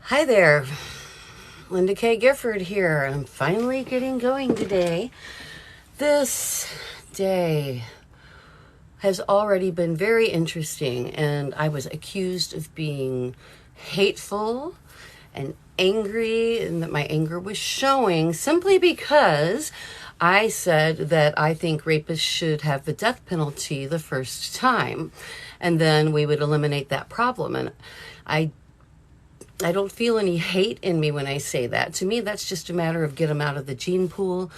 Hi there, Linda K. Gifford here. I'm finally getting going today. This day has already been very interesting, and I was accused of being hateful and angry, and that my anger was showing simply because I said that I think rapists should have the death penalty the first time, and then we would eliminate that problem. And I don't feel any hate in me when I say that. To me, that's just a matter of get them out of the gene pool.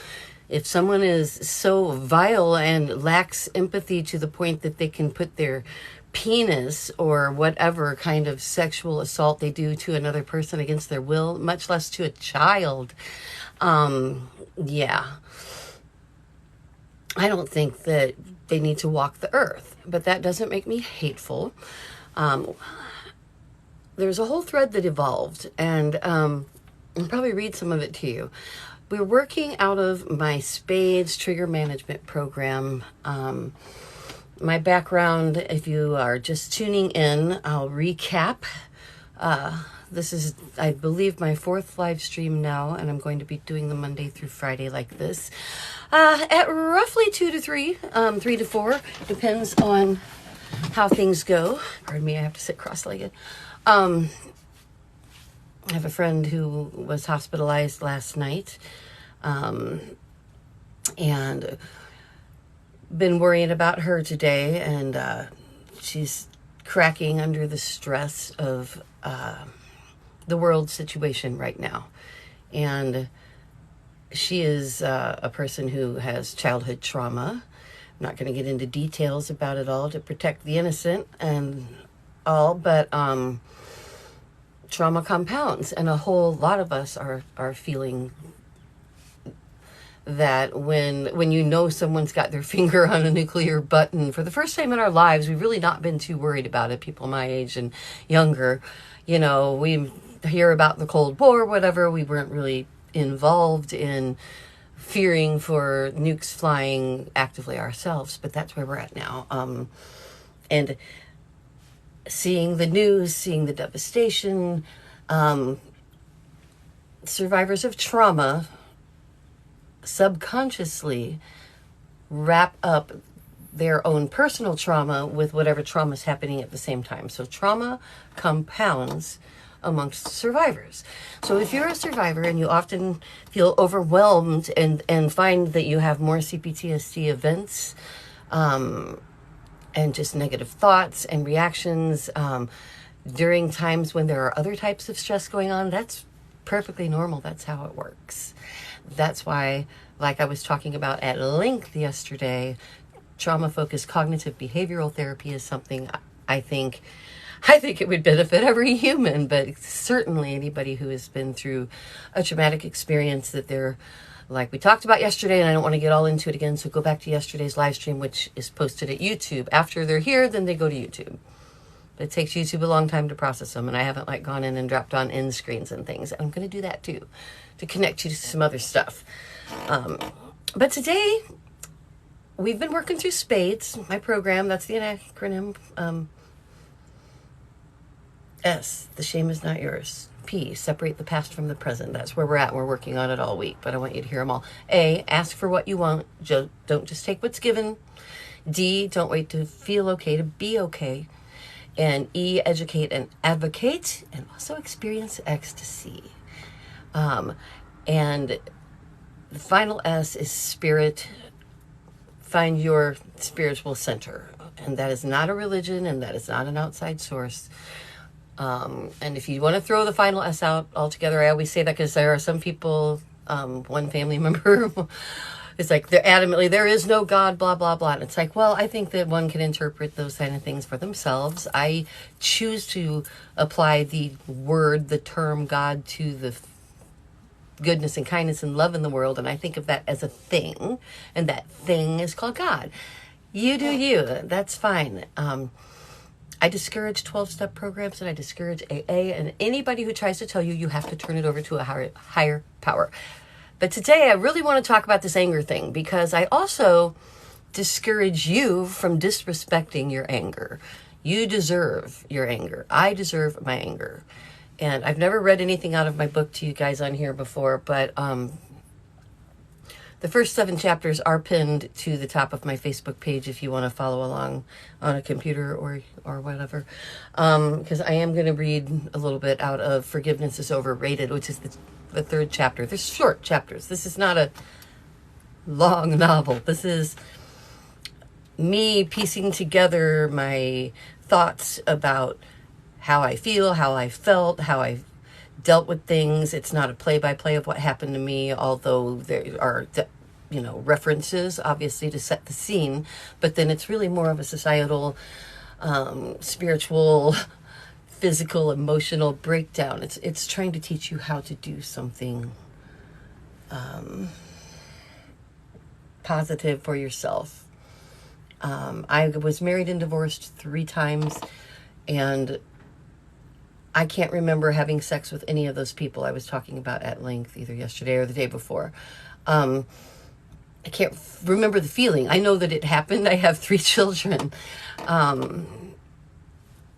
If someone is so vile and lacks empathy to the point that they can put their penis or whatever kind of sexual assault they do to another person against their will, much less to a child, yeah. I don't think that they need to walk the earth, but that doesn't make me hateful. There's a whole thread that evolved, and I'll probably read some of it to you. We're working out of my SPADES trigger management program. My background, if you are just tuning in, I'll recap. This is, I believe, my 4th live stream now, and I'm going to be doing them Monday through Friday like this. At roughly 2 to 3, 3 to 4, depends on how things go. Pardon me, I have to sit cross-legged. I have a friend who was hospitalized last night, and been worrying about her today, and she's cracking under the stress of the world situation right now. And she is a person who has childhood trauma. I'm not going to get into details about it all to protect the innocent and all, but trauma compounds, and a whole lot of us are feeling that when you know someone's got their finger on a nuclear button for the first time in our lives. We've really not been too worried about it. People my age and younger, you know, we hear about the Cold War, whatever. We weren't really involved in fearing for nukes flying actively ourselves, but that's where we're at now. And seeing the news, seeing the devastation, survivors of trauma subconsciously wrap up their own personal trauma with whatever trauma is happening at the same time. So trauma compounds amongst survivors. So if you're a survivor and you often feel overwhelmed and find that you have more cPTSD events, and just negative thoughts and reactions during times when there are other types of stress going on, that's perfectly normal. That's how it works. That's why, like I was talking about at length yesterday, trauma-focused cognitive behavioral therapy is something I think it would benefit every human, but certainly anybody who has been through a traumatic experience that they're, like we talked about yesterday, and I don't want to get all into it again, so go back to yesterday's live stream, which is posted at YouTube. After they're here, then they go to YouTube. But it takes YouTube a long time to process them, and I haven't gone in and dropped on end screens and things. I'm going to do that too, to connect you to some other stuff. But today, we've been working through SPADES, my program. That's the acronym. S, the shame is not yours. P, separate the past from the present. That's where we're at. We're working on it all week, but I want you to hear them all. A, ask for what you want. Don't just take what's given. D, don't wait to feel okay to be okay. And E, educate and advocate, and also experience ecstasy. And the final S is spirit. Find your spiritual center. And that is not a religion, and that is not an outside source. And if you want to throw the final S out altogether, I always say that because there are some people, one family member, it's like they're adamantly, there is no God, blah, blah, blah. And it's like, well, I think that one can interpret those kind of things for themselves. I choose to apply the term God to the goodness and kindness and love in the world, and I think of that as a thing, and that thing is called God. You do you. That's fine. I discourage 12-step programs, and I discourage AA, and anybody who tries to tell you have to turn it over to a higher power. But today I really want to talk about this anger thing, because I also discourage you from disrespecting your anger. You deserve your anger. I deserve my anger. And I've never read anything out of my book to you guys on here before, but the first 7 chapters are pinned to the top of my Facebook page if you want to follow along on a computer or whatever. Because I am going to read a little bit out of Forgiveness is Overrated, which is the 3rd chapter. They're short chapters. This is not a long novel. This is me piecing together my thoughts about how I feel, how I felt, how I dealt with things. It's not a play-by-play of what happened to me, although there are, references, obviously, to set the scene. But then it's really more of a societal, spiritual, physical, emotional breakdown. It's trying to teach you how to do something positive for yourself. I was married and divorced 3 times, and I can't remember having sex with any of those people I was talking about at length, either yesterday or the day before. I can't remember the feeling. I know that it happened. I have 3 children.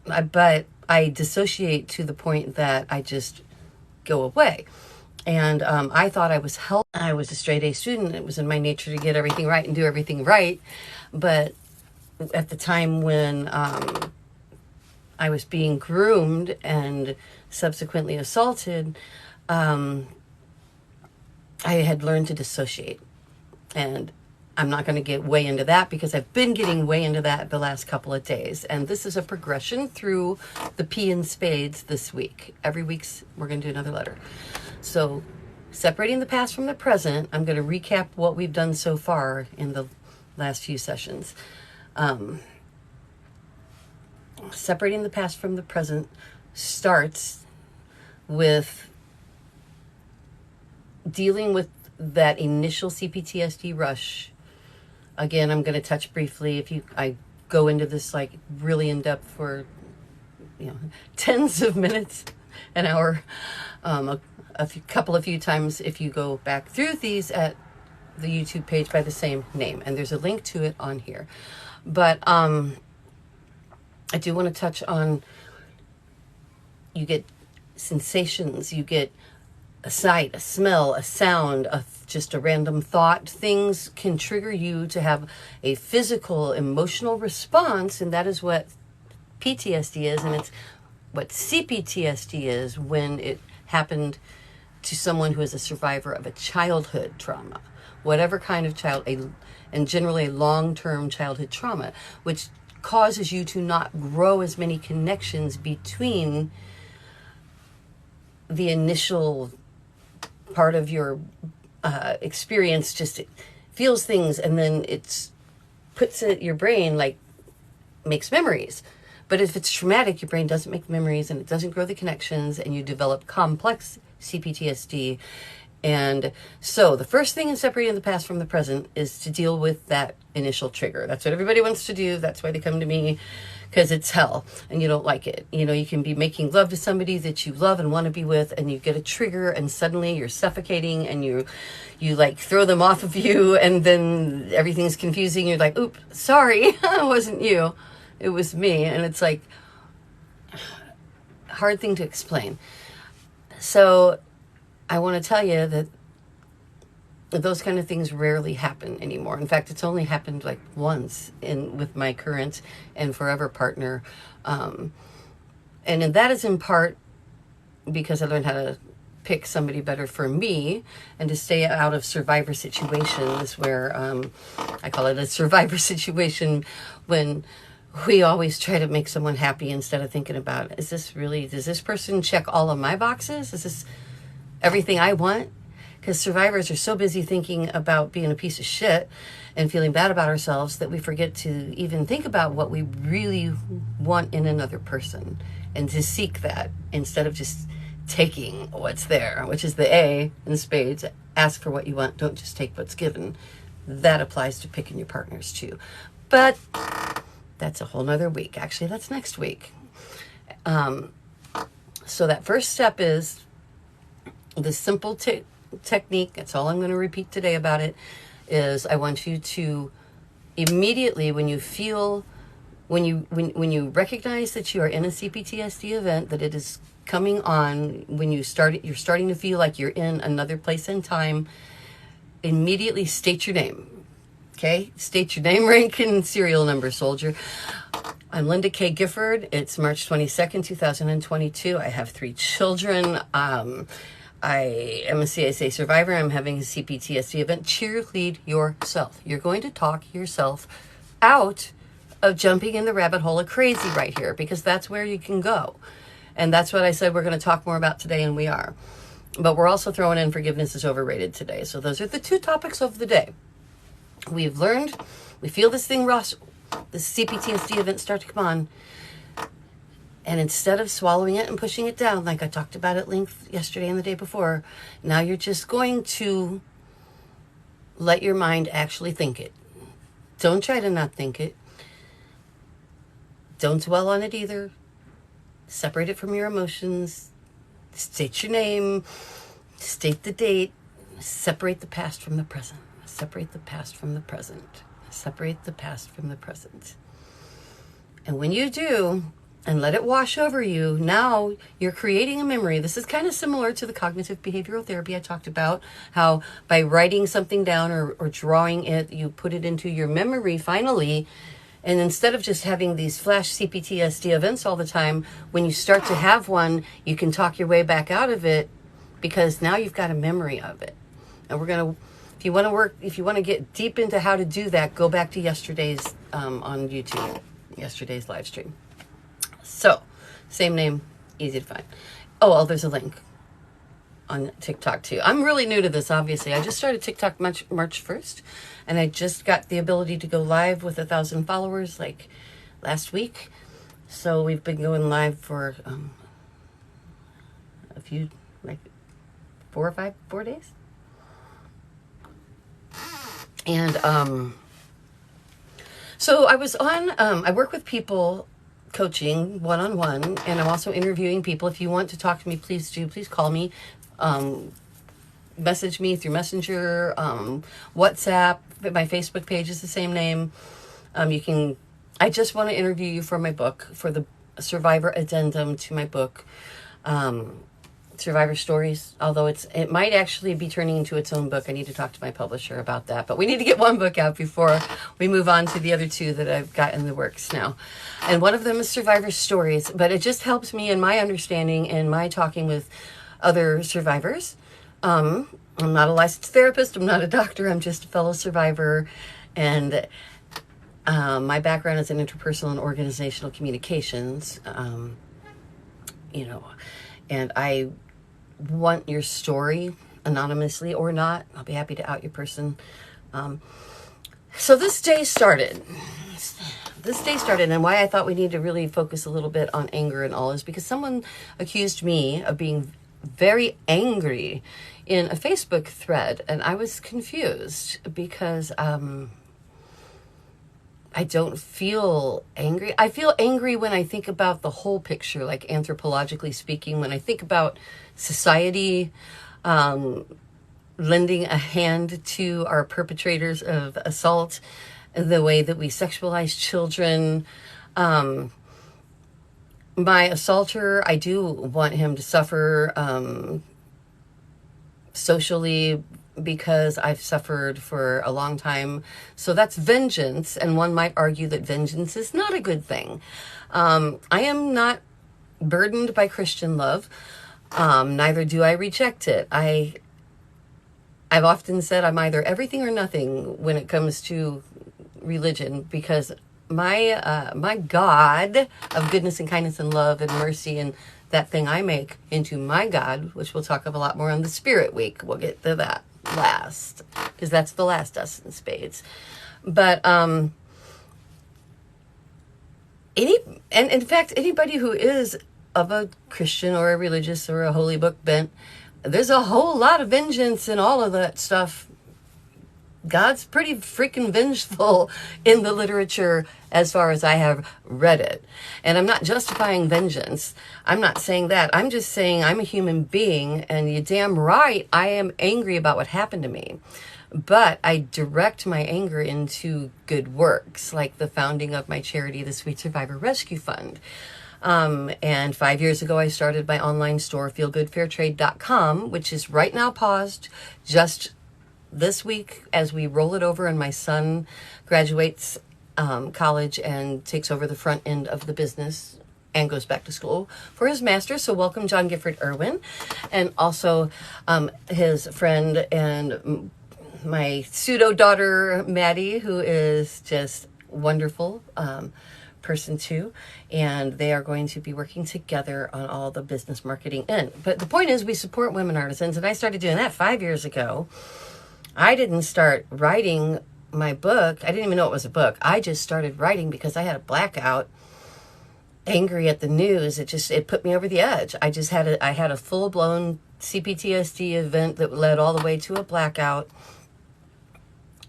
But I dissociate to the point that I just go away. And I thought I was healthy. I was a straight A student. It was in my nature to get everything right and do everything right. But at the time when I was being groomed and subsequently assaulted, I had learned to dissociate. And I'm not going to get way into that because I've been getting way into that the last couple of days. And this is a progression through the P in spades this week. Every week we're going to do another letter. So separating the past from the present, I'm going to recap what we've done so far in the last few sessions. Separating the past from the present starts with dealing with that initial cPTSD rush. Again, I'm going to touch briefly. I go into this like really in depth for tens of minutes, an hour, a few times if you go back through these at the YouTube page by the same name, and there's a link to it on here. But I do want to touch on, you get sensations, you get a sight, a smell, a sound, just a random thought. Things can trigger you to have a physical, emotional response, and that is what PTSD is, and it's what cPTSD is when it happened to someone who is a survivor of a childhood trauma, whatever kind of and generally a long-term childhood trauma, which causes you to not grow as many connections between the initial part of your experience. Just it feels things, and then your brain like makes memories. But if it's traumatic, your brain doesn't make memories and it doesn't grow the connections, and you develop complex cPTSD. And so the first thing in separating the past from the present is to deal with that initial trigger. That's what everybody wants to do. That's why they come to me, because it's hell and you don't like it. You can be making love to somebody that you love and want to be with, and you get a trigger and suddenly you're suffocating and you like throw them off of you, and then everything's confusing. You're like, oops, sorry, it wasn't you. It was me. And it's like hard thing to explain. So I want to tell you that those kind of things rarely happen anymore. In fact, it's only happened like once with my current and forever partner. And that is in part because I learned how to pick somebody better for me and to stay out of survivor situations where I call it a survivor situation, when we always try to make someone happy instead of thinking about, does this person check all of my boxes? Is this everything I want? Because survivors are so busy thinking about being a piece of shit and feeling bad about ourselves that we forget to even think about what we really want in another person, and to seek that instead of just taking what's there, which is the A in spades. Ask for what you want. Don't just take what's given. That applies to picking your partners too. But that's a whole nother week. Actually, that's next week. So that first step is the simple technique. That's all I'm going to repeat today about it. Is I want you to immediately, when you recognize that you are in a cPTSD event, that it is coming on when you're starting to feel like you're in another place in time, immediately state your name. Okay? State your name, rank, and serial number, soldier. I'm Linda K. Gifford. It's March 22nd, 2022. I have 3 children. I am a CSA survivor. I'm having a cPTSD event. Cheerlead yourself. You're going to talk yourself out of jumping in the rabbit hole of crazy right here, because that's where you can go. And that's what I said we're going to talk more about today, and we are. But we're also throwing in forgiveness is overrated today. So those are the 2 topics of the day. We've learned, we feel this thing, Ross, this cPTSD event start to come on. And instead of swallowing it and pushing it down, like I talked about at length yesterday and the day before, now you're just going to let your mind actually think it. Don't try to not think it. Don't dwell on it either. Separate it from your emotions. State your name. State the date. Separate the past from the present. Separate the past from the present. Separate the past from the present. And when you do, and let it wash over you, now you're creating a memory. This is kind of similar to the cognitive behavioral therapy I talked about, how by writing something down or drawing it, you put it into your memory finally. And instead of just having these flash cPTSD events all the time, when you start to have one, you can talk your way back out of it, because now you've got a memory of it. And we're going to, if you want to get deep into how to do that, go back to yesterday's on YouTube, yesterday's live stream. So, same name, easy to find. Oh, well, there's a link on TikTok too. I'm really new to this, obviously. I just started TikTok March 1st, and I just got the ability to go live with 1,000 followers like last week. So we've been going live for a few, like 4 days. And so I was on, I work with people, coaching one-on-one, and I'm also interviewing people. If you want to talk to me, please do. Please call me, message me through Messenger, WhatsApp. My Facebook page is the same name. I just want to interview you for my book, for the survivor addendum to my book, Survivor Stories, although it might actually be turning into its own book. I need to talk to my publisher about that, but we need to get one book out before we move on to the other 2 that I've got in the works now. And one of them is Survivor Stories, but it just helps me in my understanding and my talking with other survivors. I'm not a licensed therapist. I'm not a doctor. I'm just a fellow survivor. And my background is in interpersonal and organizational communications, and I want your story, anonymously or not. I'll be happy to out your person. So this day started, and why I thought we need to really focus a little bit on anger and all is because someone accused me of being very angry in a Facebook thread, and I was confused because I don't feel angry. I feel angry when I think about the whole picture, like anthropologically speaking, when I think about society lending a hand to our perpetrators of assault, the way that we sexualize children. My assaulter, I do want him to suffer socially, because I've suffered for a long time. So that's vengeance, and one might argue that vengeance is not a good thing. I am not burdened by Christian love. Neither do I reject it. I've often said I'm either everything or nothing when it comes to religion, because my God of goodness and kindness and love and mercy, and that thing I make into my God, which we'll talk of a lot more on the Spirit Week. We'll get to that last, because that's the last us in spades. But in fact, anybody who is of a Christian or a religious or a holy book bent, there's a whole lot of vengeance in all of that stuff. God's pretty freaking vengeful in the literature as far as I have read it. And I'm not justifying vengeance. I'm not saying that. I'm just saying I'm a human being, and you're damn right I am angry about what happened to me. But I direct my anger into good works, like the founding of my charity, the Sweet Survivor Rescue Fund. And 5 years ago, I started my online store, feelgoodfairtrade.com, which is right now paused just this week as we roll it over and my son graduates college and takes over the front end of the business and goes back to school for his master's. So welcome, John Gifford Irwin, and also his friend and my pseudo daughter, Maddie, who is just wonderful person too. And they are going to be working together on all the business marketing end. But the point is, we support women artisans, and I started doing that 5 years ago. I didn't start writing my book. I didn't even know it was a book. I just started writing because I had a blackout, angry at the news. It put me over the edge. I had a full-blown cPTSD event that led all the way to a blackout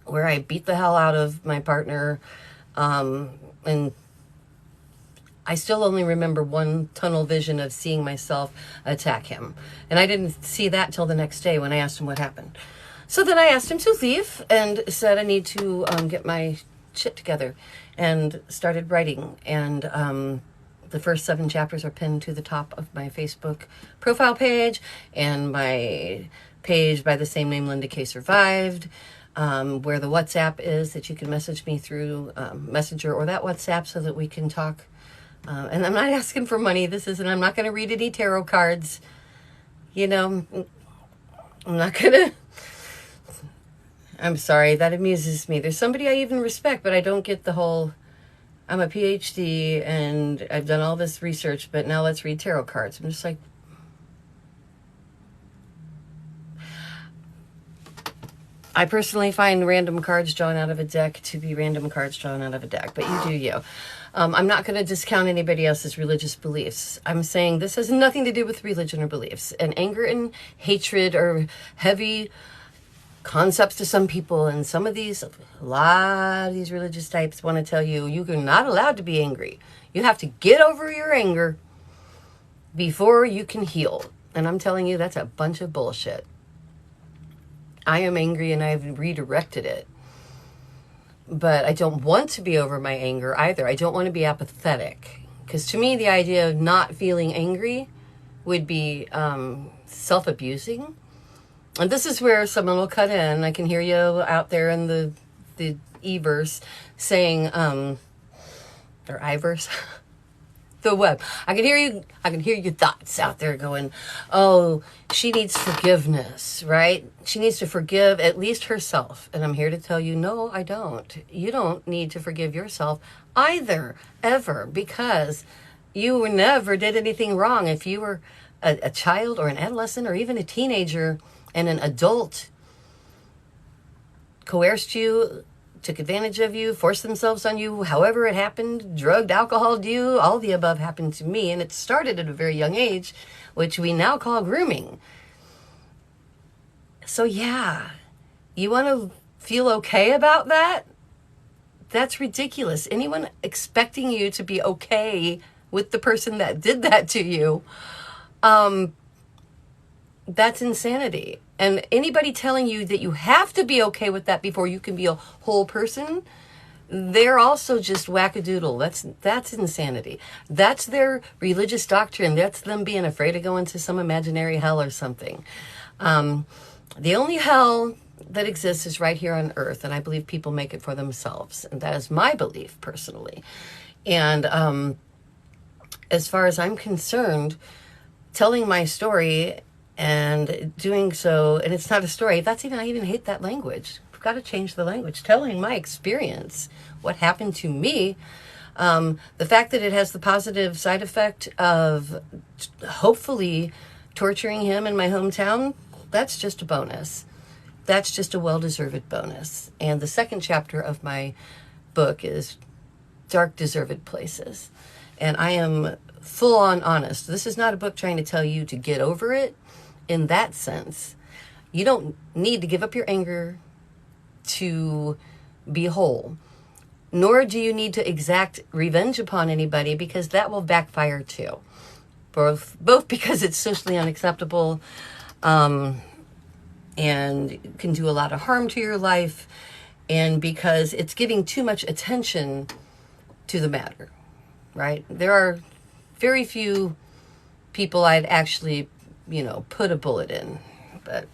where I beat the hell out of my partner. And I still only remember one tunnel vision of seeing myself attack him. And I didn't see that till the next day when I asked him what happened. So then I asked him to leave and said I need to get my shit together, and started writing. And the first 7 chapters are pinned to the top of my Facebook profile page and my page by the same name, Linda K. Survived, where the WhatsApp is that you can message me through Messenger or that WhatsApp so that we can talk. And I'm not asking for money. I'm not going to read any tarot cards. You know, I'm not going to. I'm sorry, that amuses me. There's somebody I even respect, but I don't get the whole, I'm a PhD and I've done all this research, but now let's read tarot cards. I'm just like, I personally find random cards drawn out of a deck to be random cards drawn out of a deck, but you do you. I'm not going to discount anybody else's religious beliefs. I'm saying this has nothing to do with religion or beliefs. And anger and hatred are heavy concepts to some people, and a lot of these religious types want to tell you you're not allowed to be angry. You have to get over your anger before you can heal. And I'm telling you, that's a bunch of bullshit. I am angry and I've redirected it. But I don't want to be over my anger either. I don't want to be apathetic. Because to me, the idea of not feeling angry would be self-abusing. And this is where someone will cut in. I can hear you out there in the e-verse saying, or I-verse, the web. I can hear your thoughts out there going, oh, she needs forgiveness, right? She needs to forgive at least herself. And I'm here to tell you, no, I don't. You don't need to forgive yourself either, ever, because you never did anything wrong. If you were a child or an adolescent or even a teenager, and an adult coerced you, took advantage of you, forced themselves on you, however it happened, drugged, alcoholed you, all the above happened to me. And it started at a very young age, which we now call grooming. So yeah, you want to feel okay about that? That's ridiculous. Anyone expecting you to be okay with the person that did that to you, that's insanity. And anybody telling you that you have to be okay with that before you can be a whole person, they're also just wackadoodle. That's insanity. That's their religious doctrine. That's them being afraid of going to some imaginary hell or something. The only hell that exists is right here on earth, and I believe people make it for themselves. And that is my belief personally. And as far as I'm concerned, telling my story and doing so, and it's not a story, I even hate that language. We've got to change the language. Telling my experience, what happened to me, the fact that it has the positive side effect of hopefully torturing him in my hometown, that's just a bonus. That's just a well-deserved bonus. And the second chapter of my book is Dark Deserved Places. And I am full-on honest. This is not a book trying to tell you to get over it. In that sense, you don't need to give up your anger to be whole, nor do you need to exact revenge upon anybody, because that will backfire too. Both because it's socially unacceptable and can do a lot of harm to your life, and because it's giving too much attention to the matter, right? There are very few people I'd actually, put a bullet in. But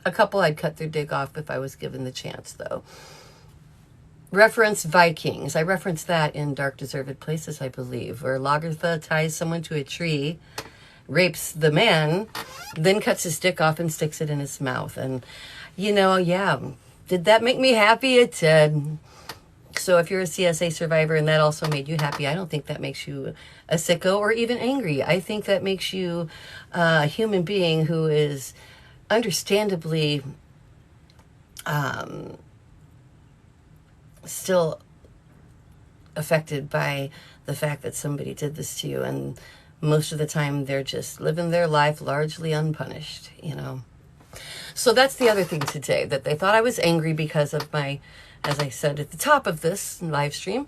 a couple I'd cut their dick off if I was given the chance, though. Reference Vikings. I referenced that in Dark Deserved Places, I believe, where Lagertha ties someone to a tree, rapes the man, then cuts his dick off and sticks it in his mouth. And, yeah, did that make me happy? It did. So if you're a CSA survivor and that also made you happy, I don't think that makes you a sicko or even angry. I think that makes you a human being who is understandably still affected by the fact that somebody did this to you, and most of the time they're just living their life largely unpunished, So that's the other thing today, that they thought I was angry because of my, as I said at the top of this live stream,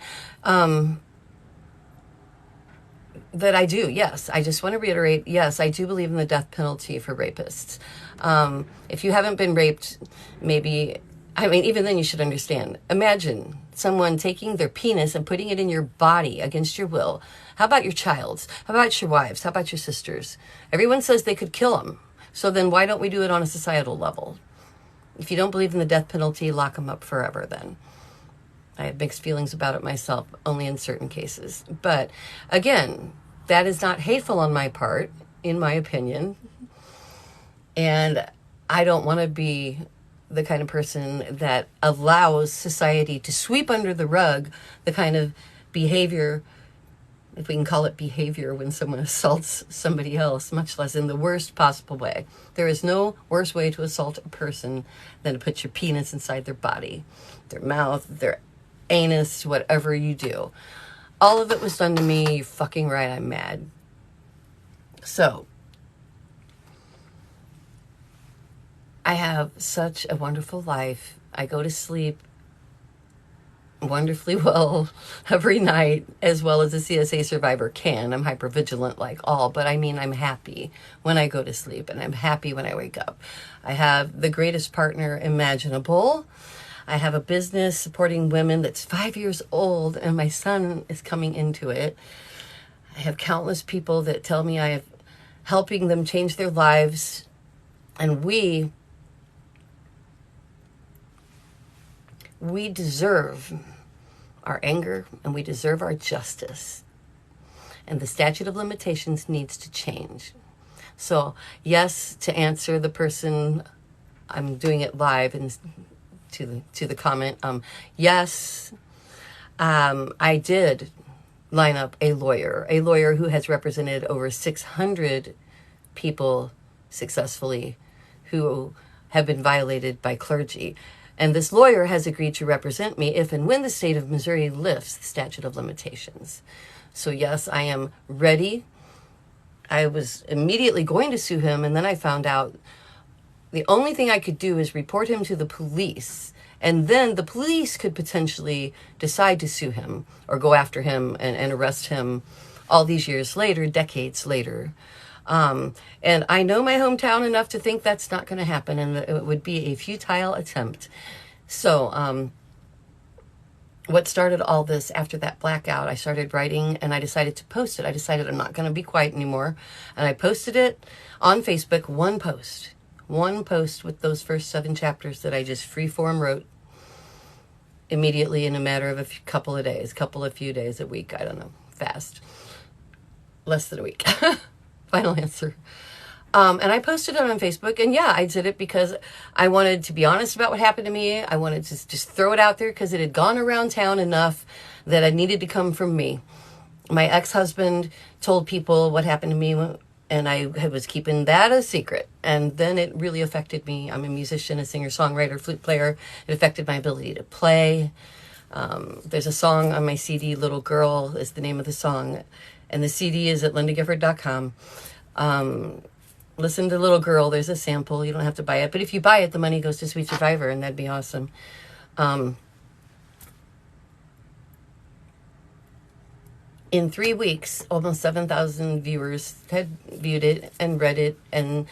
that I do, yes. I just want to reiterate, yes, I do believe in the death penalty for rapists. If you haven't been raped, even then you should understand. Imagine someone taking their penis and putting it in your body against your will. How about your child's? How about your wives? How about your sisters? Everyone says they could kill them. So then why don't we do it on a societal level? If you don't believe in the death penalty, lock them up forever then. I have mixed feelings about it myself, only in certain cases. But again, that is not hateful on my part, in my opinion. And I don't want to be the kind of person that allows society to sweep under the rug the kind of behavior, if we can call it behavior, when someone assaults somebody else, much less in the worst possible way. There is no worse way to assault a person than to put your penis inside their body, their mouth, their anus, whatever you do. All of it was done to me. You're fucking right, I'm mad. So, I have such a wonderful life. I go to sleep wonderfully well every night, as well as a CSA survivor can. I'm hypervigilant like all, but I'm happy when I go to sleep, and I'm happy when I wake up. I have the greatest partner imaginable. I have a business supporting women that's 5 years old, and my son is coming into it. I have countless people that tell me I am helping them change their lives, and we deserve our anger, and we deserve our justice. And the statute of limitations needs to change. So, yes, to answer the person, I'm doing it live and to the comment. Yes, I did line up a lawyer who has represented over 600 people successfully who have been violated by clergy. And this lawyer has agreed to represent me if and when the state of Missouri lifts the statute of limitations. So yes, I am ready. I was immediately going to sue him, and then I found out the only thing I could do is report him to the police. And then the police could potentially decide to sue him or go after him and arrest him all these years later, decades later. And I know my hometown enough to think that's not going to happen, and it would be a futile attempt. So, what started all this after that blackout, I started writing and I decided to post it. I decided I'm not going to be quiet anymore. And I posted it on Facebook, one post with those first 7 chapters that I just freeform wrote immediately in a matter of a couple of few days, a week, I don't know, fast. Less than a week. Final answer. And I posted it on Facebook, and yeah, I did it because I wanted to be honest about what happened to me. I wanted to just throw it out there because it had gone around town enough that it needed to come from me. My ex-husband told people what happened to me, and I was keeping that a secret. And then it really affected me. I'm a musician, a singer-songwriter, flute player. It affected my ability to play. There's a song on my CD, Little Girl is the name of the song, and the CD is at lindagifford.com. Listen to Little Girl. There's a sample. You don't have to buy it. But if you buy it, the money goes to Sweet Survivor, and that'd be awesome. In 3 weeks, almost 7,000 viewers had viewed it and read it. And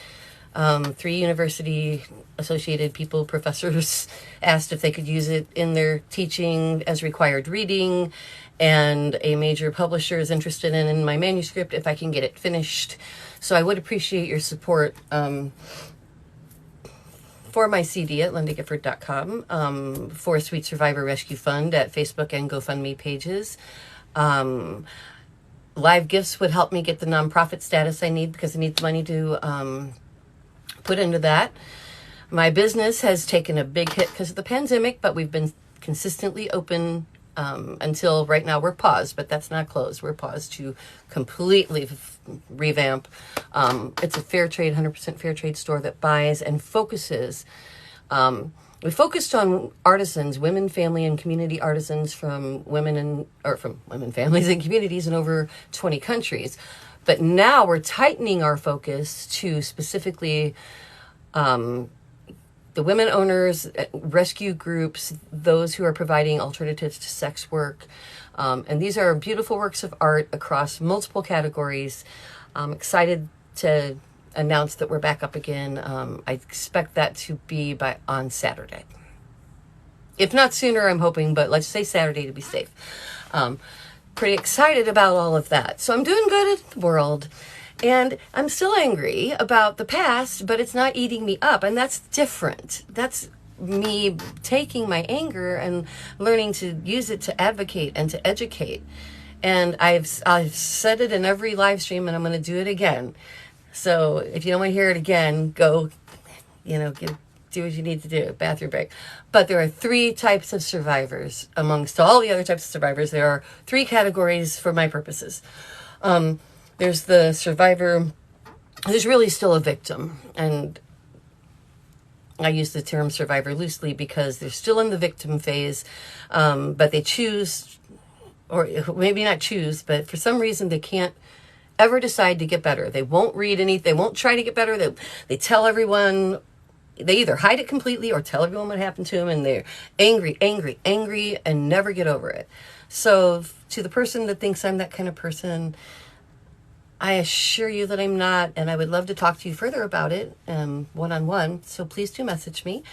3 university associated people, professors, asked if they could use it in their teaching as required reading, and a major publisher is interested in my manuscript if I can get it finished. So I would appreciate your support for my CD at lindagifford.com, for Sweet Survivor Rescue Fund at Facebook and GoFundMe pages. Live gifts would help me get the nonprofit status I need, because I need the money to put into that. My business has taken a big hit because of the pandemic, but we've been consistently open until right now. We're paused, but that's not closed. We're paused to completely revamp. It's a fair trade, 100% fair trade store that buys and focuses. We focused on artisans, women, family, and community artisans from women families and communities in over 20 countries. But now we're tightening our focus to specifically the women owners, rescue groups, those who are providing alternatives to sex work. And these are beautiful works of art across multiple categories. I'm excited to announce that we're back up again. I expect that to be on Saturday. If not sooner, I'm hoping, but let's say Saturday to be safe. Pretty excited about all of that. So I'm doing good in the world. And I'm still angry about the past, but it's not eating me up. And that's different. That's me taking my anger and learning to use it to advocate and to educate. And I've said it in every live stream, and I'm going to do it again. So if you don't want to hear it again, go, do what you need to do, bathroom break. But there are 3 types of survivors. Amongst all the other types of survivors, there are 3 categories for my purposes. There's the survivor who's really still a victim. And I use the term survivor loosely because they're still in the victim phase, but they choose, or maybe not choose, but for some reason they can't ever decide to get better. They won't read anything. They won't try to get better. They tell everyone. They either hide it completely or tell everyone what happened to them, and they're angry, and never get over it. So to the person that thinks I'm that kind of person, I assure you that I'm not, and I would love to talk to you further about it one-on-one. So please do message me,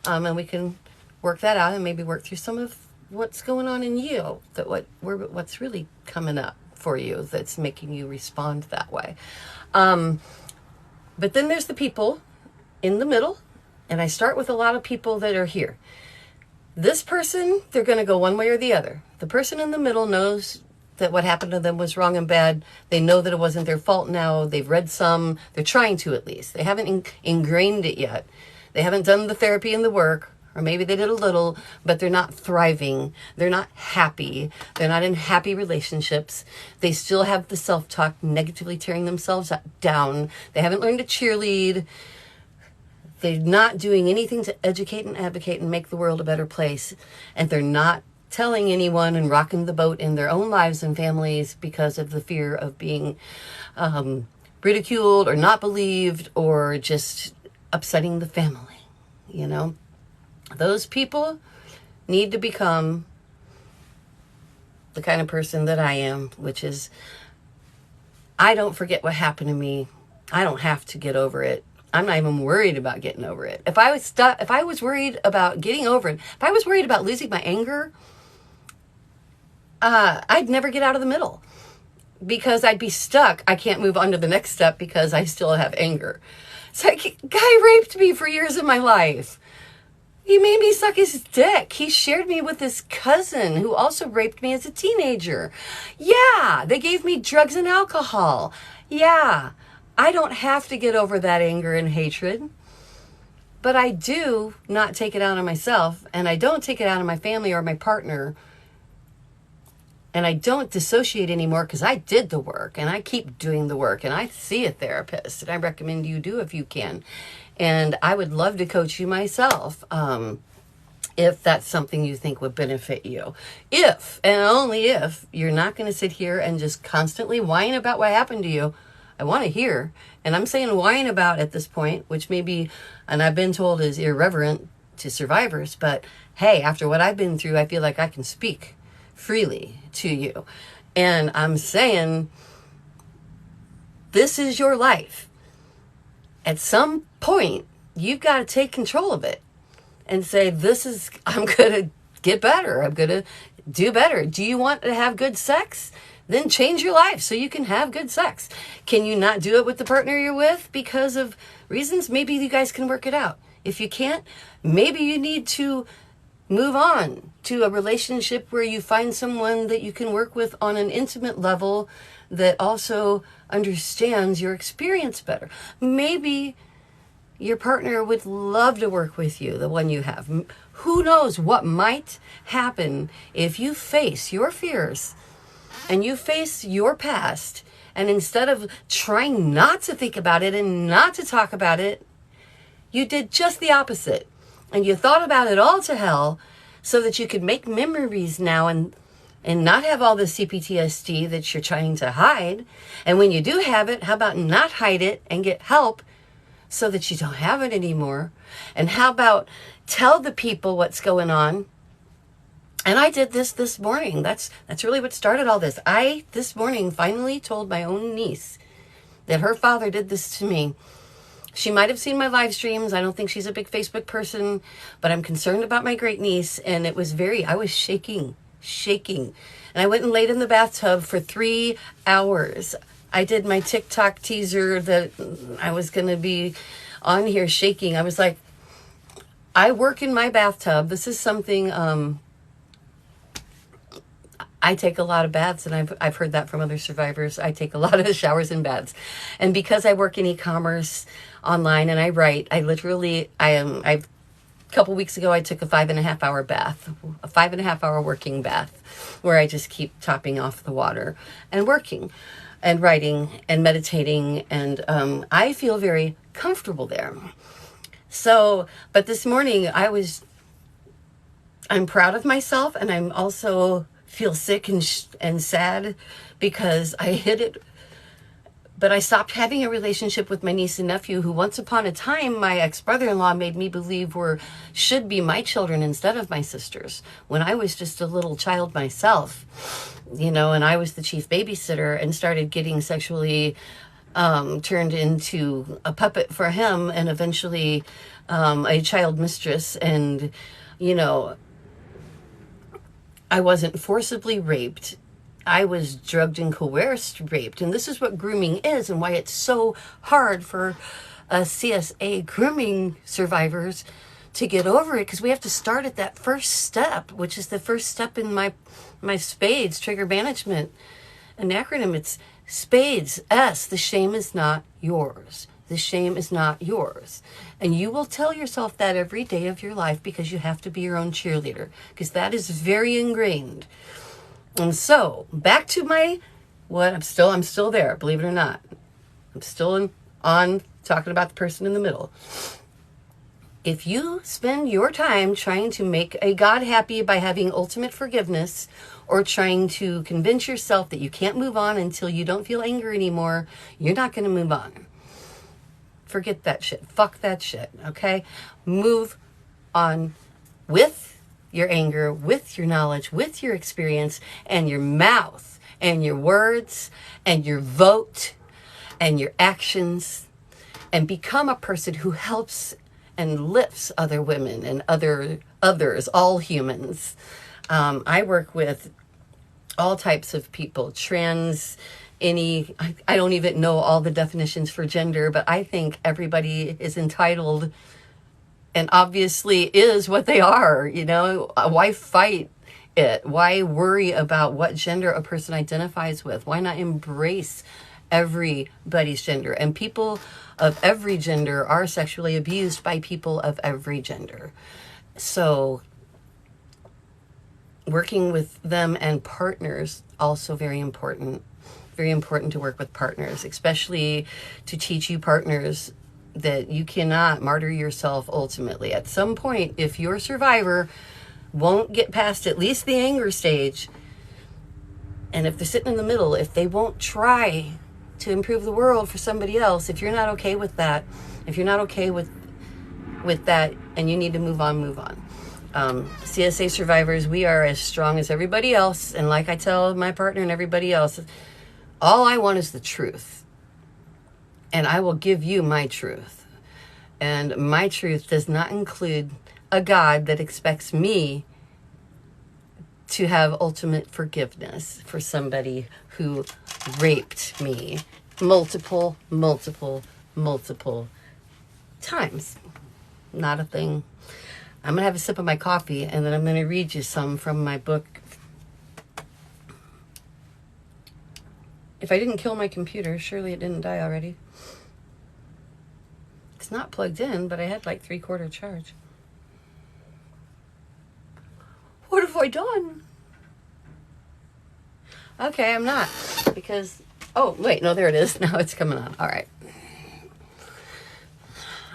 and we can work that out and maybe work through some of what's going on in you, what's really coming up for you that's making you respond that way. But then there's the people in the middle, and I start with a lot of people that are here. This person, they're going to go one way or the other. The person in the middle knows that what happened to them was wrong and bad. They know that it wasn't their fault now. They've read some. They're trying to, at least. They haven't ingrained it yet. They haven't done the therapy and the work, or maybe they did a little, but they're not thriving. They're not happy. They're not in happy relationships. They still have the self-talk negatively tearing themselves down. They haven't learned to cheerlead. They're not doing anything to educate and advocate and make the world a better place. And they're not telling anyone and rocking the boat in their own lives and families because of the fear of being ridiculed or not believed or just upsetting the family. Those people need to become the kind of person that I am, which is, I don't forget what happened to me. I don't have to get over it. I'm not even worried about getting over it. If I was worried about getting over it, if I was worried about losing my anger, I'd never get out of the middle, because I'd be stuck. I can't move on to the next step because I still have anger. It's like, guy raped me for years of my life. He made me suck his dick. He shared me with his cousin who also raped me as a teenager. Yeah, they gave me drugs and alcohol. Yeah, I don't have to get over that anger and hatred. But I do not take it out on myself, and I don't take it out on my family or my partner. And I don't dissociate anymore because I did the work, and I keep doing the work, and I see a therapist, and I recommend you do if you can. And I would love to coach you myself if that's something you think would benefit you. If, and only if, you're not going to sit here and just constantly whine about what happened to you. I want to hear, and I'm saying whine about at this point, which maybe, and I've been told is irreverent to survivors, but hey, after what I've been through, I feel like I can speak freely to you. And I'm saying, this is your life. at some point, you've got to take control of it and say, I'm going to get better. I'm going to do better. Do you want to have good sex? Then change your life so you can have good sex. Can you not do it with the partner you're with because of reasons? Maybe you guys can work it out. If you can't, maybe you need to move on to a relationship where you find someone that you can work with on an intimate level that also understands your experience better. Maybe your partner would love to work with you, the one you have. Who knows what might happen if you face your fears and you face your past, and instead of trying not to think about it and not to talk about it, you did just the opposite. And you thought about it all to hell so that you could make memories now and not have all the cPTSD that you're trying to hide. And when you do have it, how about not hide it and get help so that you don't have it anymore? And how about tell the people what's going on? And I did this morning. That's really what started all this. I, this morning, finally told my own niece that her father did this to me. She might have seen my live streams. I don't think she's a big Facebook person, but I'm concerned about my great niece. And I was shaking. And I went and laid in the bathtub for 3 hours. I did my TikTok teaser that I was going to be on here shaking. I was like, I work in my bathtub. This is something, I take a lot of baths, and I've heard that from other survivors. I take a lot of showers and baths. And because I work in e-commerce online and I write, a couple weeks ago, I took a 5.5 hour bath, a 5.5 hour working bath, where I just keep topping off the water and working and writing and meditating. And I feel very comfortable there. So, but this morning I'm proud of myself, and I'm also feel sick and sad because I hid it. But I stopped having a relationship with my niece and nephew, who once upon a time my ex-brother-in-law made me believe should be my children instead of my sisters, when I was just a little child myself, and I was the chief babysitter and started getting sexually turned into a puppet for him, and eventually a child mistress. And, I wasn't forcibly raped. I was drugged and coerced, raped. And this is what grooming is, and why it's so hard for CSA grooming survivors to get over it, because we have to start at that first step, which is the first step in my SPADES trigger management. An acronym, it's SPADES, S, the shame is not yours. The shame is not yours. And you will tell yourself that every day of your life, because you have to be your own cheerleader, because that is very ingrained. And so back to I'm still there, believe it or not. I'm still on talking about the person in the middle. If you spend your time trying to make a God happy by having ultimate forgiveness, or trying to convince yourself that you can't move on until you don't feel anger anymore, you're not going to move on. Forget that shit. Fuck that shit. Okay? Move on with your anger, with your knowledge, with your experience, and your mouth, and your words, and your vote, and your actions, and become a person who helps and lifts other women and others, all humans. I work with all types of people, trans, I don't even know all the definitions for gender, but I think everybody is entitled and obviously is what they are. Why fight it? Why worry about what gender a person identifies with? Why not embrace everybody's gender? And people of every gender are sexually abused by people of every gender. So working with them and partners, also very important. Very important to work with partners, especially to teach you partners that you cannot martyr yourself ultimately. At some point, if your survivor won't get past at least the anger stage, and if they're sitting in the middle, if they won't try to improve the world for somebody else, if you're not okay with that, if you're not okay with that and you need to move on, move on. CSA survivors, we are as strong as everybody else. And like I tell my partner and everybody else, all I want is the truth. and I will give you my truth. And my truth does not include a God that expects me to have ultimate forgiveness for somebody who raped me multiple times. Not a thing. I'm going to have a sip of my coffee, and then I'm going to read you some from my book. If I didn't kill my computer, surely it didn't die already. It's not plugged in, but I had like 3/4 charge. What have I done? Okay, I'm not. Because, oh, wait, no, there it is. Now it's coming on. All right.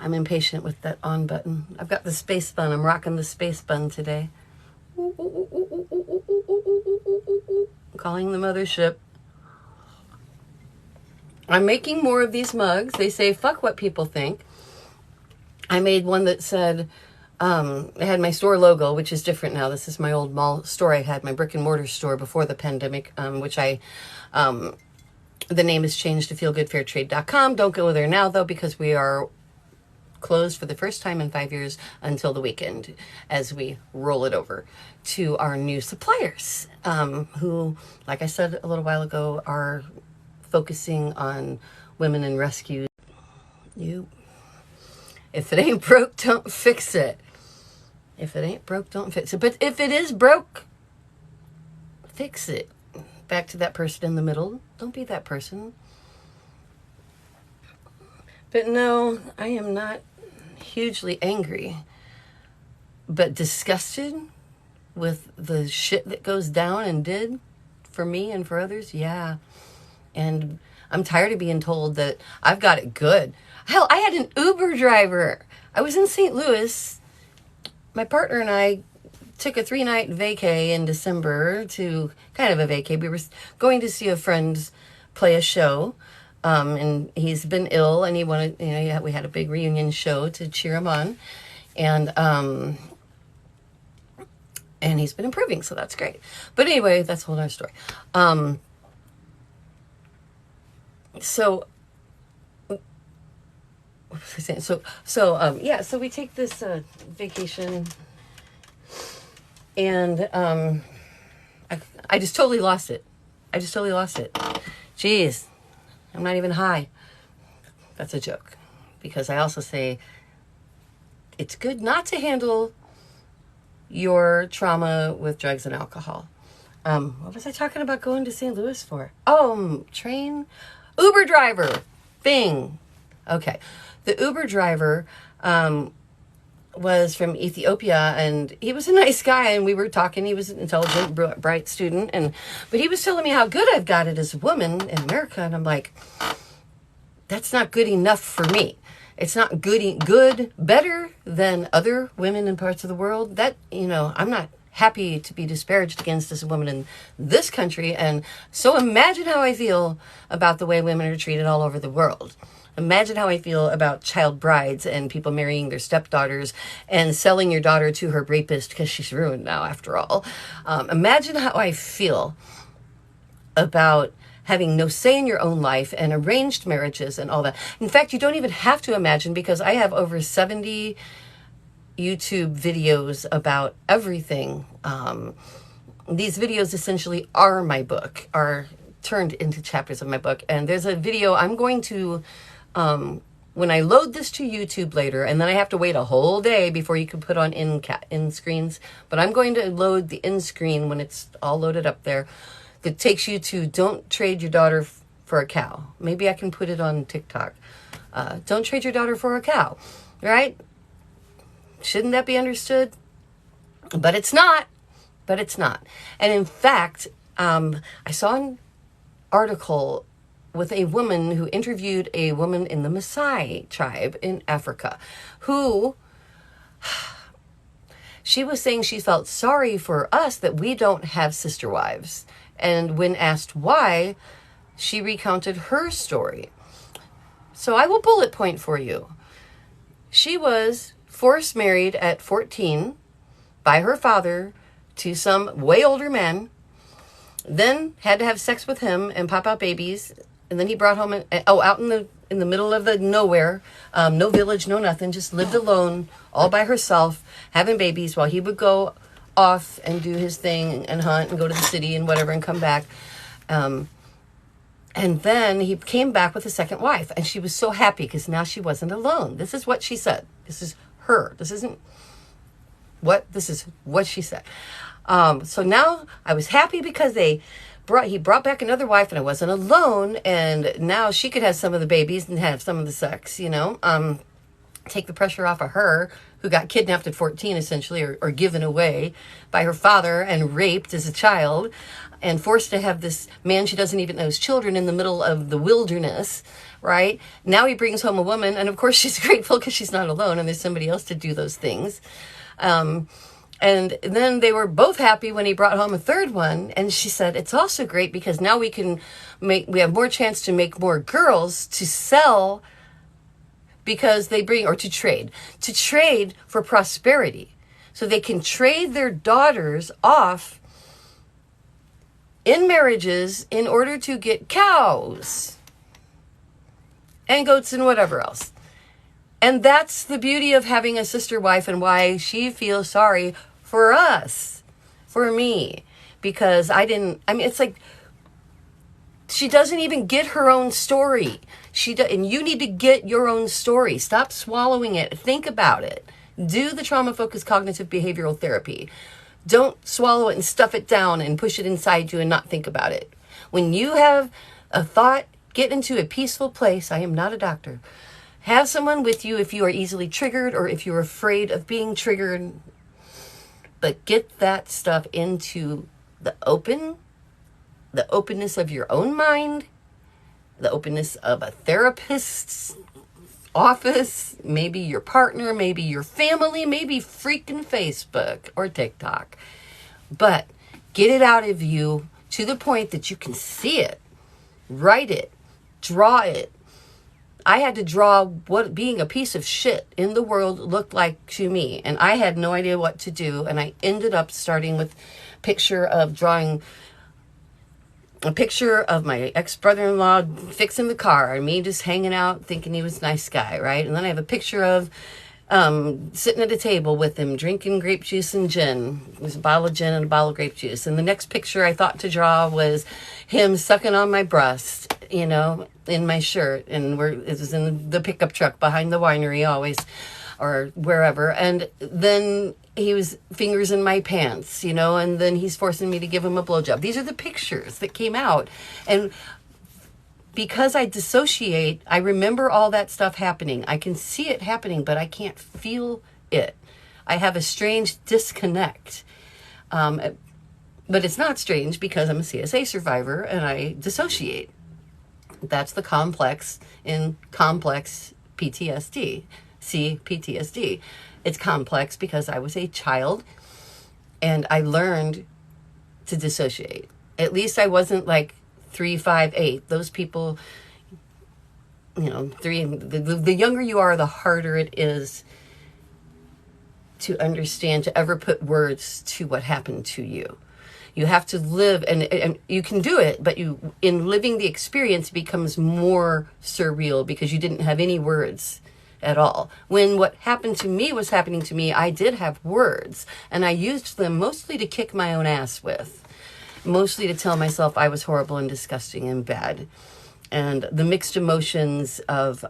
I'm impatient with that on button. I've got the space bun. I'm rocking the space bun today. Calling the mothership. I'm making more of these mugs. They say, fuck what people think. I made one that said, it had my store logo, which is different now. This is my old mall store. I had my brick and mortar store before the pandemic, which the name is changed to feelgoodfairtrade.com. Don't go there now, though, because we are closed for the first time in 5 years until the weekend as we roll it over to our new suppliers, who, like I said a little while ago, are focusing on women in rescue. If it ain't broke, don't fix it. If it ain't broke, don't fix it. But if it is broke, fix it. Back to that person in the middle. Don't be that person. But no, I am not hugely angry, but disgusted with the shit that goes down and did for me and for others. Yeah. And I'm tired of being told that I've got it good. Hell, I had an Uber driver. I was in St. Louis. My partner and I took a 3-night vacay in December to kind of a vacay. We were going to see a friend play a show. And he's been ill, and he wanted, we had a big reunion show to cheer him on. And he's been improving, so that's great. But anyway, that's a whole other story. So what was I saying? So we take this vacation, and I just totally lost it. Jeez, I'm not even high. That's a joke, because I also say it's good not to handle your trauma with drugs and alcohol. What was I talking about going to St. Louis for? Train, Uber driver, Bing. Okay. The Uber driver was from Ethiopia, and he was a nice guy, and we were talking. He was an intelligent, bright student, but he was telling me how good I've got it as a woman in America, and I'm like, that's not good enough for me. It's not good, better than other women in parts of the world. That, I'm not happy to be disparaged against as a woman in this country, and so imagine how I feel about the way women are treated all over the world. Imagine how I feel about child brides and people marrying their stepdaughters and selling your daughter to her rapist because she's ruined now, after all. Imagine how I feel about having no say in your own life and arranged marriages and all that. In fact, you don't even have to imagine, because I have over 70 YouTube videos about everything. These videos essentially are my book, are turned into chapters of my book. And there's a video I'm going to... when I load this to YouTube later, and then I have to wait a whole day before you can put on in screens, but I'm going to load the in screen when it's all loaded up there, that takes you to Don't Trade Your Daughter for a Cow. Maybe I can put it on TikTok. Don't trade your daughter for a cow, right? Shouldn't that be understood? But it's not. And in fact, I saw an article with a woman who interviewed a woman in the Maasai tribe in Africa, who she was saying she felt sorry for us that we don't have sister wives. And when asked why, she recounted her story. So I will bullet point for you. She was forced married at 14 by her father to some way older man, then had to have sex with him and pop out babies. And then he brought home, out in the in the middle of the nowhere, no village, no nothing, just lived alone, all by herself, having babies while he would go off and do his thing and hunt and go to the city and whatever and come back. And then he came back with a second wife, and she was so happy because now she wasn't alone. This is what she said. This is her. This is what she said. So now I was happy because he brought back another wife, and I wasn't alone, and now she could have some of the babies and have some of the sex, take the pressure off of her, who got kidnapped at 14 essentially, or given away by her father and raped as a child and forced to have this man she doesn't even know his children in the middle of the wilderness, right? Now he brings home a woman, and of course she's grateful because she's not alone and there's somebody else to do those things. And then they were both happy when he brought home a third one. And she said, it's also great because now we have more chance to make more girls to sell, because they bring, or to trade for prosperity. So they can trade their daughters off in marriages in order to get cows and goats and whatever else. And that's the beauty of having a sister wife, and why she feels sorry for us, for me, because it's like, she doesn't even get her own story. And you need to get your own story. Stop swallowing it. Think about it. Do the trauma-focused cognitive behavioral therapy. Don't swallow it and stuff it down and push it inside you and not think about it. When you have a thought, get into a peaceful place. I am not a doctor. Have someone with you if you are easily triggered or if you're afraid of being triggered. But get that stuff into the openness of your own mind, the openness of a therapist's office, maybe your partner, maybe your family, maybe freaking Facebook or TikTok. But get it out of you to the point that you can see it, write it, draw it. I had to draw what being a piece of shit in the world looked like to me, and I had no idea what to do, and I ended up starting with drawing a picture of my ex-brother-in-law fixing the car, and me just hanging out thinking he was a nice guy, right? And then I have a picture of sitting at a table with him drinking grape juice and gin. It was a bottle of gin and a bottle of grape juice. And the next picture I thought to draw was him sucking on my breast, in my shirt. And it was in the pickup truck behind the winery always, or wherever. And then he was fingers in my pants, and then he's forcing me to give him a blowjob. These are the pictures that came out. And because I dissociate, I remember all that stuff happening. I can see it happening, but I can't feel it. I have a strange disconnect. But it's not strange because I'm a CSA survivor and I dissociate. That's the complex in complex PTSD, cPTSD. It's complex because I was a child and I learned to dissociate. At least I wasn't like 3, 5, 8. Those people, 3. The younger you are, the harder it is to understand, to ever put words to what happened to you. You have to live, and you can do it, but in living the experience, it becomes more surreal because you didn't have any words at all. When what happened to me was happening to me, I did have words, and I used them mostly to kick my own ass with. Mostly to tell myself I was horrible and disgusting and bad. And the mixed emotions of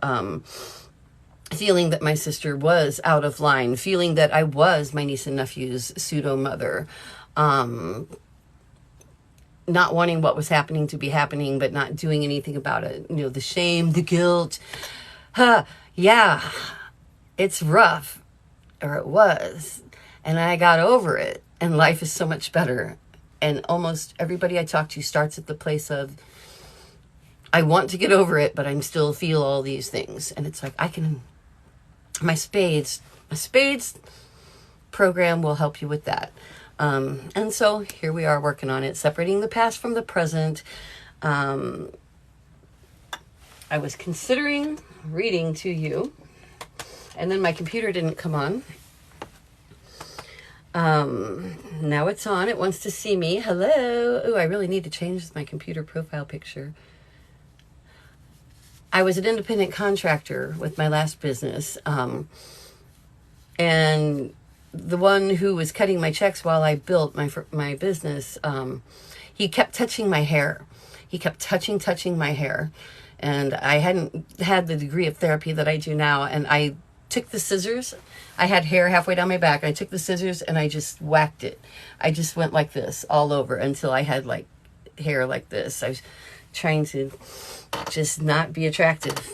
feeling that my sister was out of line, feeling that I was my niece and nephew's pseudo-mother, not wanting what was happening to be happening, but not doing anything about it. The shame, the guilt. Yeah, it's rough, or it was. And I got over it, and life is so much better. And almost everybody I talk to starts at the place of, I want to get over it, but I still feel all these things. And it's like, my SPADES program will help you with that. And so here we are working on it, separating the past from the present. I was considering reading to you, and then my computer didn't come on. Now it's on. It wants to see me. Hello. Ooh, I really need to change my computer profile picture. I was an independent contractor with my last business. And the one who was cutting my checks while I built my business, he kept touching my hair. He kept touching my hair. And I hadn't had the degree of therapy that I do now. And I took the scissors. I had hair halfway down my back. I took the scissors and I just whacked it. I just went like this all over until I had like hair like this. I was trying to just not be attractive.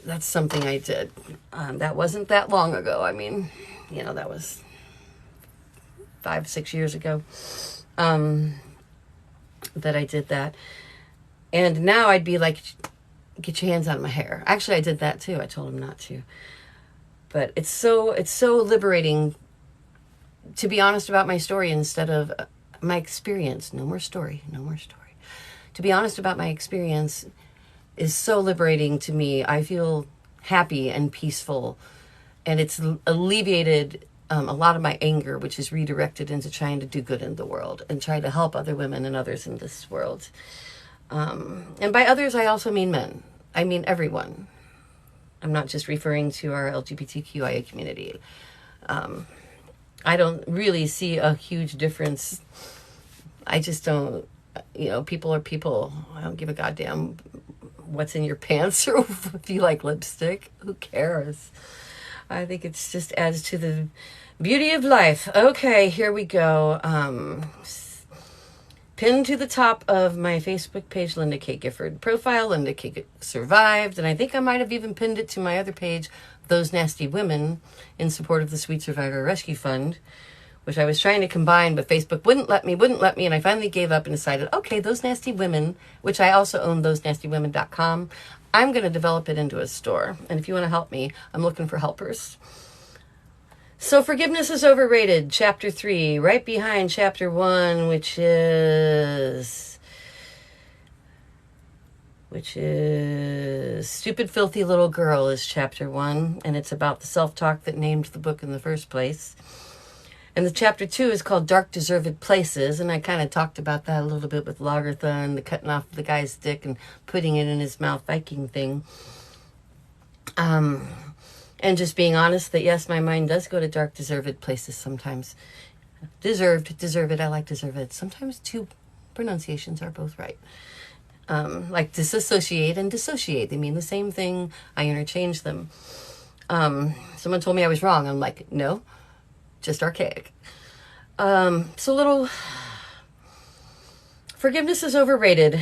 That's something I did. That wasn't that long ago. I mean, you know, that was 5-6 years ago that I did that. And now I'd be like, get your hands out of my hair. Actually, I did that too. I told him not to. But it's so liberating to be honest about my story instead of my experience. No more story. To be honest about my experience is so liberating to me. I feel happy and peaceful, and it's alleviated a lot of my anger, which is redirected into trying to do good in the world and try to help other women and others in this world. And by others, I also mean men. I mean everyone. I'm not just referring to our LGBTQIA community. I don't really see a huge difference. I just don't, people are people. I don't give a goddamn what's in your pants or if you like lipstick. Who cares? I think it's just adds to the beauty of life. Okay, here we go. Pinned to the top of my Facebook page, Linda K. Gifford profile, Linda K. survived, and I think I might have even pinned it to my other page, Those Nasty Women, in support of the Sweet Survivor Rescue Fund, which I was trying to combine, but Facebook wouldn't let me, and I finally gave up and decided, okay, Those Nasty Women, which I also own thosenastywomen.com, I'm going to develop it into a store, and if you want to help me, I'm looking for helpers. So Forgiveness is Overrated, Chapter 3, right behind Chapter 1, which is Stupid Filthy Little Girl is Chapter 1, and it's about the self-talk that named the book in the first place. And the Chapter 2 is called Dark Deserved Places, and I kind of talked about that a little bit with Lagertha and the cutting off the guy's dick and putting it in his mouth Viking thing. And just being honest that, yes, my mind does go to dark, deserved places sometimes. Deserved, I like deserved. Sometimes two pronunciations are both right. Like disassociate and dissociate. They mean the same thing. I interchange them. Someone told me I was wrong. I'm like, no, just archaic. Forgiveness is overrated.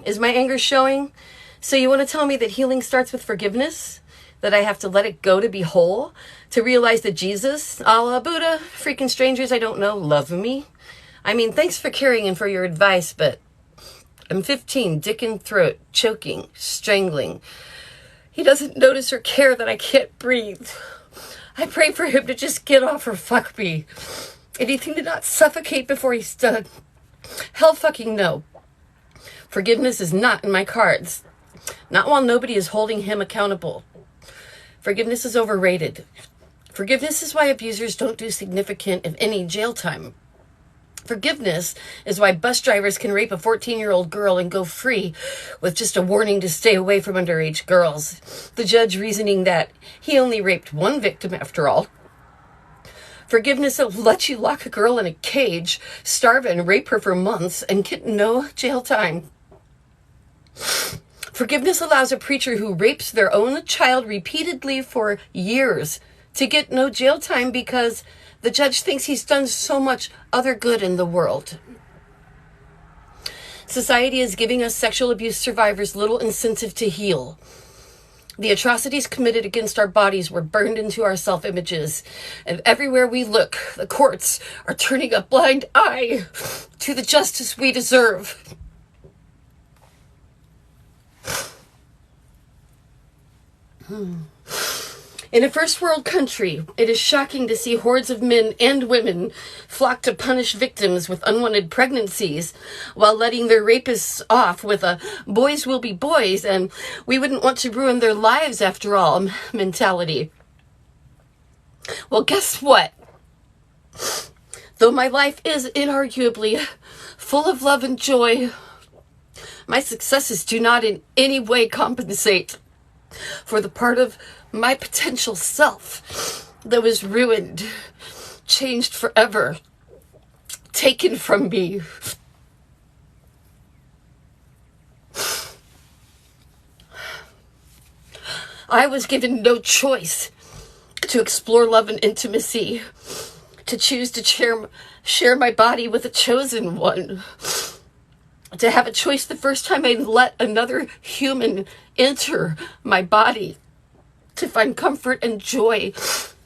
Is my anger showing? So you want to tell me that healing starts with forgiveness? That I have to let it go to be whole, to realize that Jesus, Allah, Buddha, freaking strangers I don't know, love me? I mean, thanks for caring and for your advice, but I'm 15, dick in throat, choking, strangling. He doesn't notice or care that I can't breathe. I pray for him to just get off or fuck me. Anything to not suffocate before he's done. Hell fucking no. Forgiveness is not in my cards. Not while nobody is holding him accountable. Forgiveness is overrated. Forgiveness is why abusers don't do significant, if any, jail time. Forgiveness is why bus drivers can rape a 14-year-old girl and go free with just a warning to stay away from underage girls. The judge reasoning that he only raped one victim after all. Forgiveness will let you lock a girl in a cage, starve and rape her for months, and get no jail time. Forgiveness allows a preacher who rapes their own child repeatedly for years to get no jail time because the judge thinks he's done so much other good in the world. Society is giving us sexual abuse survivors little incentive to heal. The atrocities committed against our bodies were burned into our self-images, and everywhere we look, the courts are turning a blind eye to the justice we deserve. In a first world country, it is shocking to see hordes of men and women flock to punish victims with unwanted pregnancies while letting their rapists off with a boys will be boys and we wouldn't want to ruin their lives after all mentality. Well, guess what? Though my life is inarguably full of love and joy, my successes do not in any way compensate for the part of my potential self that was ruined, changed forever, taken from me. I was given no choice to explore love and intimacy, to choose to share my body with a chosen one, to have a choice the first time I let another human enter my body, to find comfort and joy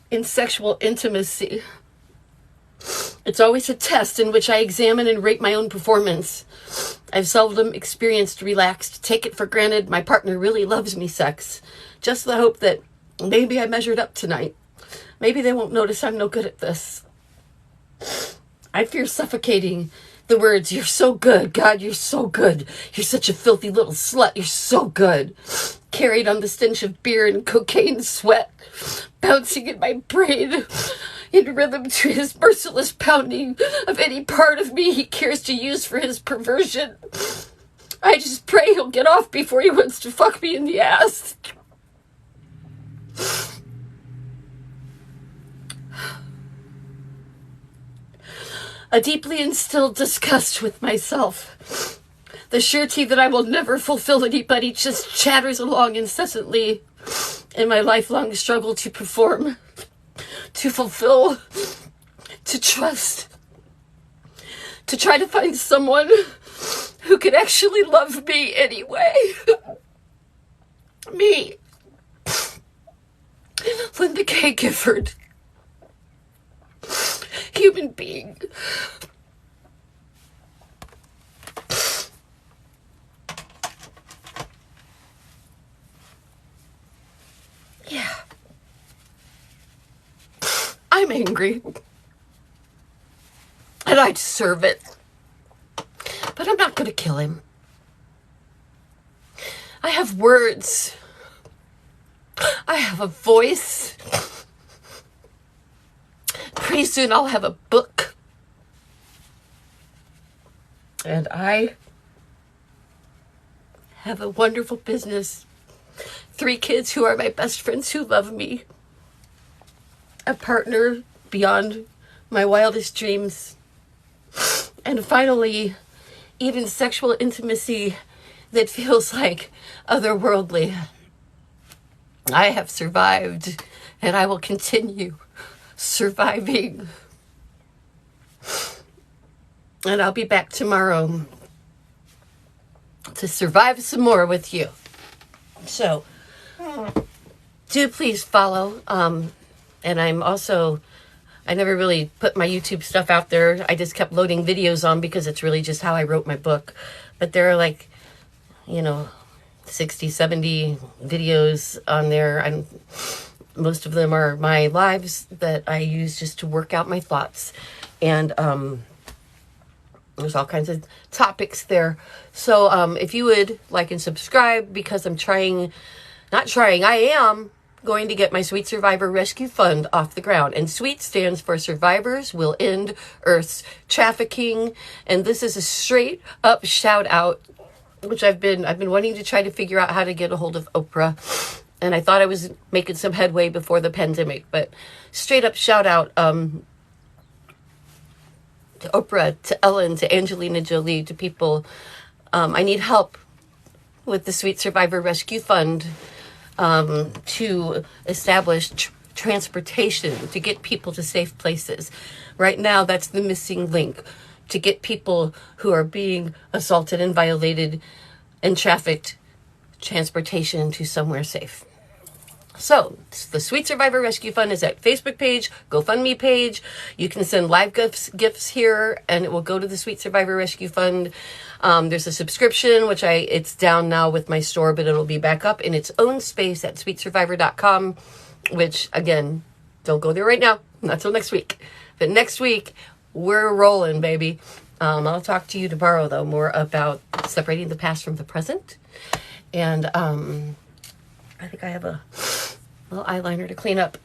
in sexual intimacy. It's always a test in which I examine and rate my own performance. I've seldom experienced relaxed, take it for granted, my partner really loves me sex. Just the hope that maybe I measured up tonight. Maybe they won't notice I'm no good at this. I fear suffocating the words, "You're so good, God, you're so good. You're such a filthy little slut, you're so good," carried on the stench of beer and cocaine sweat, bouncing in my brain in rhythm to his merciless pounding of any part of me he cares to use for his perversion. I just pray he'll get off before he wants to fuck me in the ass. A deeply instilled disgust with myself. The surety that I will never fulfill anybody just chatters along incessantly in my lifelong struggle to perform, to fulfill, to trust, to try to find someone who could actually love me anyway. Me. Linda K. Gifford. Human being. Yeah. I'm angry. And I deserve it. But I'm not going to kill him. I have words. I have a voice. Pretty soon I'll have a book. And I have a wonderful business. 3 kids who are my best friends who love me. A partner beyond my wildest dreams. And finally, even sexual intimacy that feels like otherworldly. I have survived, and I will continue surviving. And I'll be back tomorrow to survive some more with you. So, do please follow. And I'm also, I never really put my YouTube stuff out there. I just kept loading videos on because it's really just how I wrote my book. But there are like, 60, 70 videos on there. And most of them are my lives that I use just to work out my thoughts. And there's all kinds of topics there. So if you would like and subscribe, because I am going to get my Sweet Survivor Rescue Fund off the ground. And SWEET stands for Survivors Will End Earth's Trafficking. And this is a straight up shout out, which I've been wanting to try to figure out how to get a hold of Oprah. And I thought I was making some headway before the pandemic, but straight up shout out to Oprah, to Ellen, to Angelina Jolie, to people. I need help with the Sweet Survivor Rescue Fund to establish transportation, to get people to safe places. Right now, that's the missing link, to get people who are being assaulted and violated and trafficked, transportation to somewhere safe. So, the Sweet Survivor Rescue Fund is at Facebook page, GoFundMe page. You can send live gifts here, and it will go to the Sweet Survivor Rescue Fund. There's a subscription, which it's down now with my store, but it'll be back up in its own space at sweetsurvivor.com, which, again, don't go there right now. Not till next week. But next week, we're rolling, baby. I'll talk to you tomorrow, though, more about separating the past from the present. And I think I have a little eyeliner to clean up.